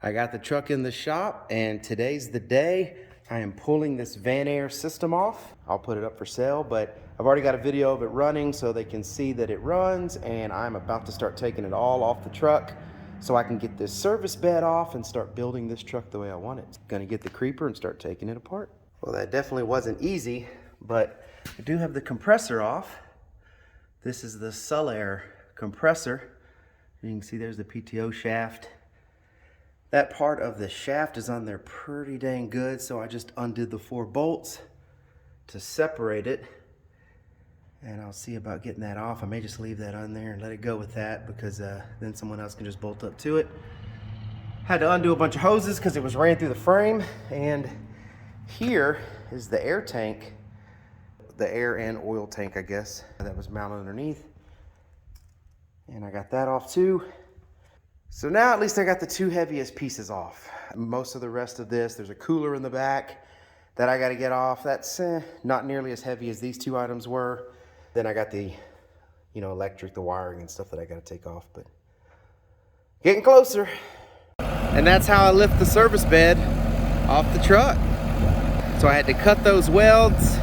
I got the truck in the shop and today's the day. I am pulling this Vanair system off. I'll put it up for sale, but I've already got a video of it running so they can see that it runs, and I'm about to start taking it all off the truck so I can get this service bed off and start building this truck the way I want it. Gonna get the creeper and start taking it apart. Well, that definitely wasn't easy, but I do have the compressor off. This is the sullair compressor. You can see there's the PTO shaft. That part of the shaft is on there pretty dang good, so I just undid the 4 bolts to separate it. And I'll see about getting that off. I may just leave that on there and let it go with that, because then someone else can just bolt up to it. Had to undo a bunch of hoses because it was ran through the frame. And here is the air tank, the air and oil tank, I guess, that was mounted underneath. And I got that off too. So now at least I got the 2 heaviest pieces off. Most of the rest of this, there's a cooler in the back that I got to get off. That's not nearly as heavy as these 2 items were. Then I got the, electric, the wiring and stuff that I got to take off, but getting closer. And that's how I lift the service bed off the truck. So I had to cut those welds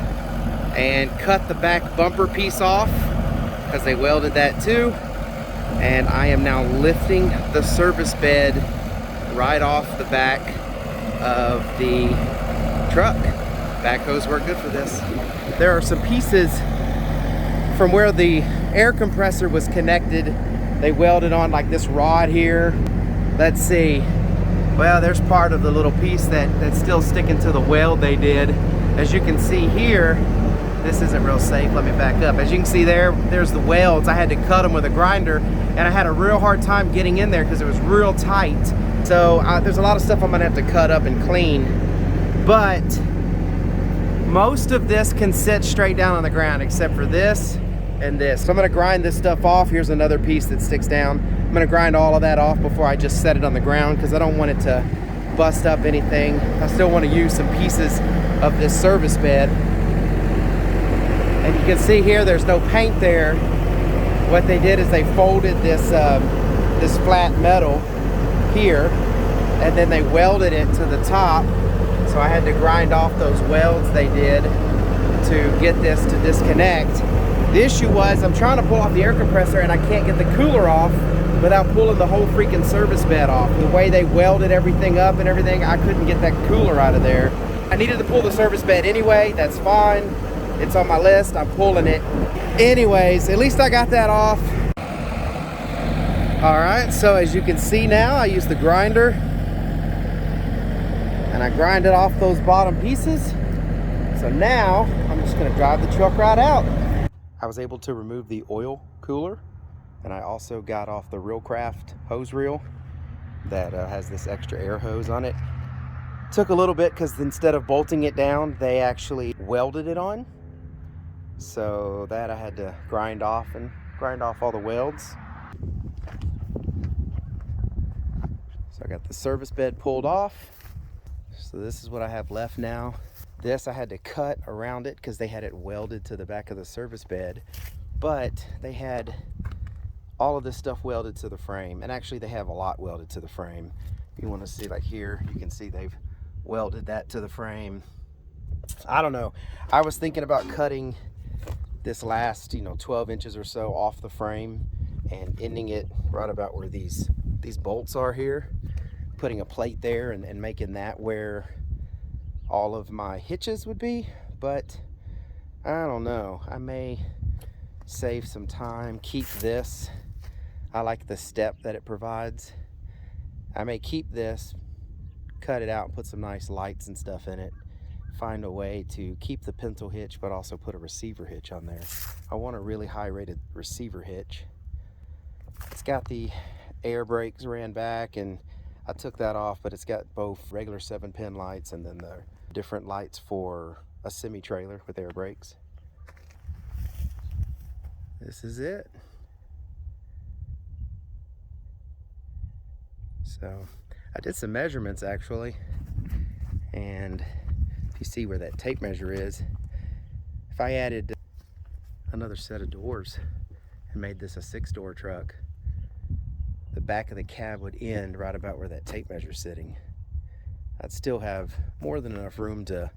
and cut the back bumper piece off because they welded that too. And I am now lifting the service bed right off the back of the truck. Backhoes work good for this. There are some pieces from where the air compressor was connected. They welded on like this rod here. Let's see. Well, there's part of the little piece that's still sticking to the weld they did. As you can see here, this isn't real safe. Let me back up. As you can see there's the welds. I had to cut them with a grinder, and I had a real hard time getting in there because it was real tight. So there's a lot of stuff I'm gonna have to cut up and clean, but most of this can sit straight down on the ground except for this and this. So I'm gonna grind this stuff off. Here's another piece that sticks down. I'm gonna grind all of that off before I just set it on the ground because I don't want it to bust up anything. I still want to use some pieces of this service bed. And you can see here there's no paint there. What they did is they folded this this flat metal here, and then they welded it to the top. So I had to grind off those welds they did to get this to disconnect. The issue was I'm trying to pull off the air compressor and I can't get the cooler off without pulling the whole freaking service bed off. The way they welded everything up and everything, I couldn't get that cooler out of there. I needed to pull the service bed anyway. That's fine. It's on my list. I'm pulling it. Anyways, at least I got that off. All right, so as you can see now, I use the grinder and I grinded off those bottom pieces. So now I'm just gonna drive the truck right out. I was able to remove the oil cooler, and I also got off the Reelcraft hose reel that has this extra air hose on it. Took a little bit because instead of bolting it down, they actually welded it on. So that I had to grind off all the welds. So I got the service bed pulled off. So this is what I have left now. This I had to cut around it because they had it welded to the back of the service bed, but they had all of this stuff welded to the frame, and actually they have a lot welded to the frame. If you want to see, like here, you can see they've welded that to the frame. I don't know. I was thinking about cutting this last 12 inches or so off the frame and ending it right about where these bolts are here, putting a plate there and making that where all of my hitches would be. But I don't know, I may save some time, keep this. I like the step that it provides. I may keep this, cut it out and put some nice lights and stuff in it. Find a way to keep the pintle hitch but also put a receiver hitch on there. I want a really high rated receiver hitch. It's got the air brakes ran back, and I took that off, but it's got both regular 7-pin lights and then the different lights for a semi-trailer with air brakes. This is it. So I did some measurements actually, and if you see where that tape measure is, if I added another set of doors and made this a 6-door truck, the back of the cab would end right about where that tape measure is sitting. I'd still have more than enough room to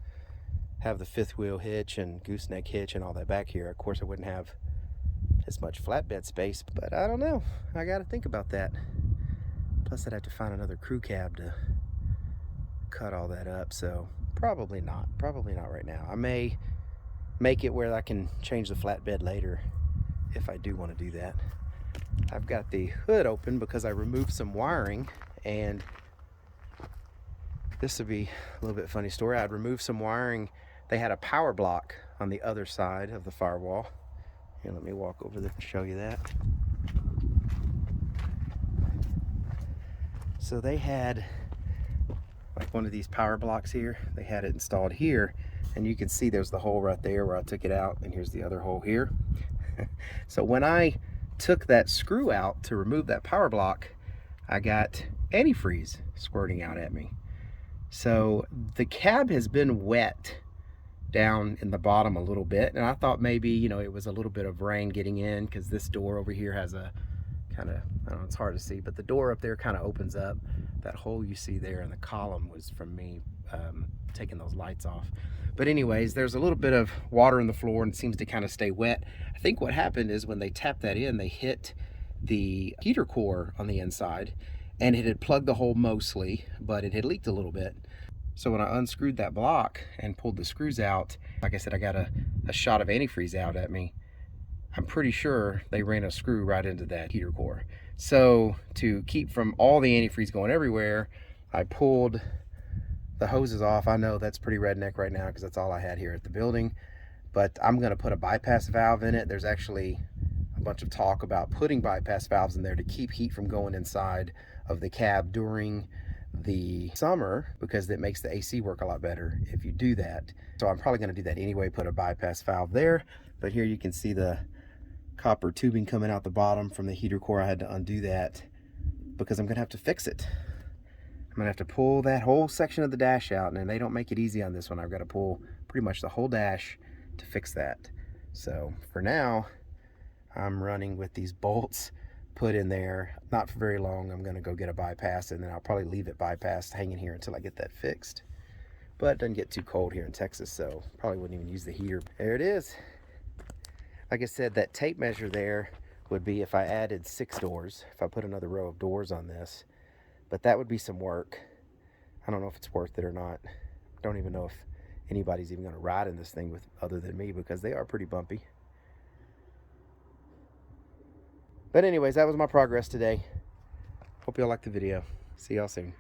have the fifth wheel hitch and gooseneck hitch and all that back here. Of course, I wouldn't have as much flatbed space, but I don't know. I got to think about that. Plus, I'd have to find another crew cab to cut all that up, so probably not right now. I may make it where I can change the flatbed later if I do want to do that. I've got the hood open because I removed some wiring, and this would be a little bit funny story. I'd removed some wiring. They had a power block on the other side of the firewall. Here, let me walk over there and show you that. So they had like one of these power blocks here. They had it installed here, and you can see there's the hole right there where I took it out, and here's the other hole here. So when I took that screw out to remove that power block, I got antifreeze squirting out at me. So the cab has been wet down in the bottom a little bit, and I thought maybe, you know, it was a little bit of rain getting in, because this door over here has a kind of, I don't know, it's hard to see, but the door up there kind of opens up. That hole you see there in the column was from me taking those lights off. But anyways, there's a little bit of water in the floor and it seems to kind of stay wet. I think what happened is when they tapped that in, they hit the heater core on the inside, and it had plugged the hole mostly, but it had leaked a little bit. So when I unscrewed that block and pulled the screws out, like I said, I got a shot of antifreeze out at me. I'm pretty sure they ran a screw right into that heater core. So to keep from all the antifreeze going everywhere, I pulled the hoses off. I know that's pretty redneck right now because that's all I had here at the building, but I'm gonna put a bypass valve in it. There's actually a bunch of talk about putting bypass valves in there to keep heat from going inside of the cab during the summer, because it makes the AC work a lot better if you do that. So I'm probably gonna do that anyway, put a bypass valve there. But here you can see the copper tubing coming out the bottom from the heater core. I had to undo that because I'm gonna have to fix it. I'm gonna have to pull that whole section of the dash out, and they don't make it easy on this one. I've got to pull pretty much the whole dash to fix that. So for now, I'm running with these bolts put in there. Not for very long. I'm gonna go get a bypass, and then I'll probably leave it bypassed hanging here until I get that fixed. But it doesn't get too cold here in Texas, so probably wouldn't even use the heater. There it is. Like I said, that tape measure there would be if I added 6 doors, if I put another row of doors on this. But that would be some work. I don't know if it's worth it or not. Don't even know if anybody's even going to ride in this thing with other than me, because they are pretty bumpy. But anyways, that was my progress today. Hope y'all liked the video. See y'all soon.